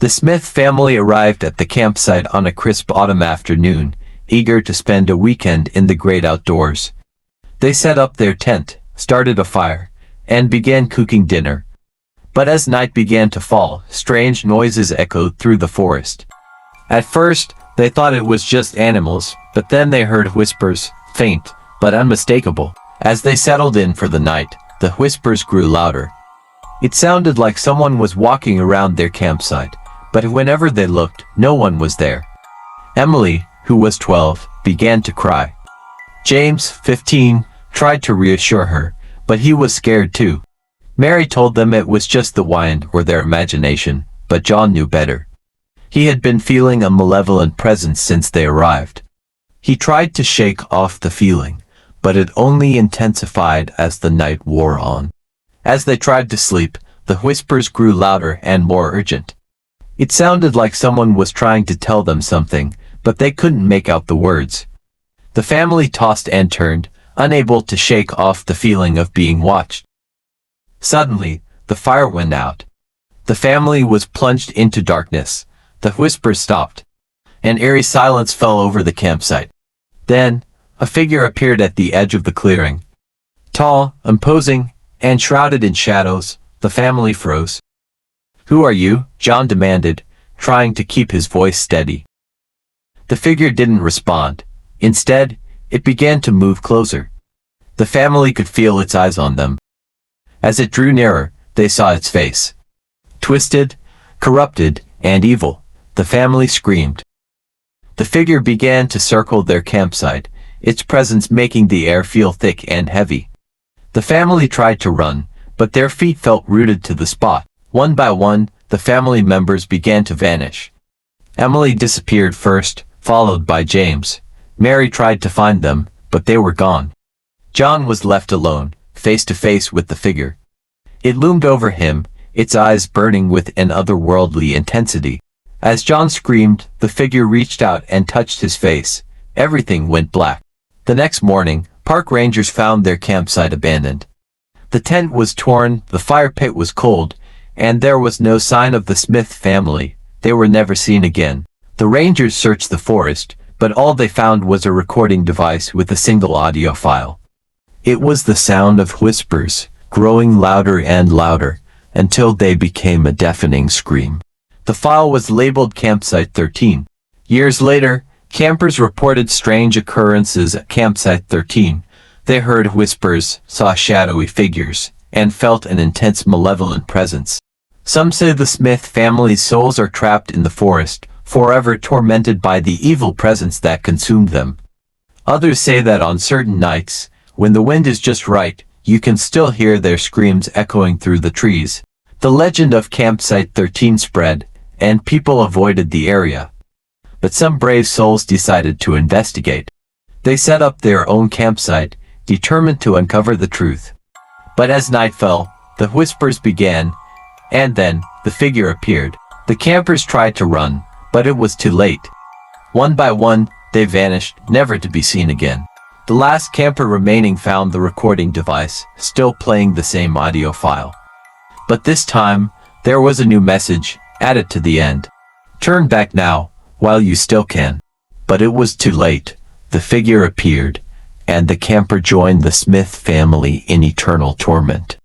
The Smith family arrived at the campsite on a crisp autumn afternoon, eager to spend a weekend in the great outdoors. They set up their tent, started a fire, and began cooking dinner. But as night began to fall, strange noises echoed through the forest. At first, they thought it was just animals, but then they heard whispers, faint, but unmistakable. As they settled in for the night, the whispers grew louder. It sounded like someone was walking around their campsite, but whenever they looked, no one was there. Emily, who was 12, began to cry. James, 15, tried to reassure her, but he was scared too. Mary told them it was just the wind or their imagination, but John knew better. He had been feeling a malevolent presence since they arrived. He tried to shake off the feeling, but it only intensified as the night wore on. As they tried to sleep, the whispers grew louder and more urgent. It sounded like someone was trying to tell them something, but they couldn't make out the words. The family tossed and turned, unable to shake off the feeling of being watched. Suddenly, the fire went out. The family was plunged into darkness. The whispers stopped. An eerie silence fell over the campsite. Then, a figure appeared at the edge of the clearing. Tall, imposing, and shrouded in shadows, the family froze. "Who are you?" John demanded, trying to keep his voice steady. The figure didn't respond. Instead, it began to move closer. The family could feel its eyes on them. As it drew nearer, they saw its face. Twisted, corrupted, and evil, the family screamed. The figure began to circle their campsite, its presence making the air feel thick and heavy. The family tried to run, but their feet felt rooted to the spot. One by one, the family members began to vanish. Emily disappeared first, followed by James. Mary tried to find them, but they were gone. John was left alone, face to face with the figure. It loomed over him, its eyes burning with an otherworldly intensity. As John screamed, the figure reached out and touched his face. Everything went black. The next morning, park rangers found their campsite abandoned. The tent was torn, the fire pit was cold, and there was no sign of the Smith family. They were never seen again. The rangers searched the forest, but all they found was a recording device with a single audio file. It was the sound of whispers, growing louder and louder, until they became a deafening scream. The file was labeled Campsite 13. Years later, campers reported strange occurrences at Campsite 13. They heard whispers, saw shadowy figures, and felt an intense malevolent presence. Some say the Smith family's souls are trapped in the forest, forever tormented by the evil presence that consumed them. Others say that on certain nights, when the wind is just right, you can still hear their screams echoing through the trees. The legend of Campsite 13 spread, and people avoided the area. But some brave souls decided to investigate. They set up their own campsite, determined to uncover the truth. But as night fell, the whispers began, and then, the figure appeared. The campers tried to run, but it was too late. One by one, they vanished, never to be seen again. The last camper remaining found the recording device, still playing the same audio file. But this time, there was a new message, added to the end. Turn back now, while you still can. But it was too late. The figure appeared, and the camper joined the Smith family in eternal torment.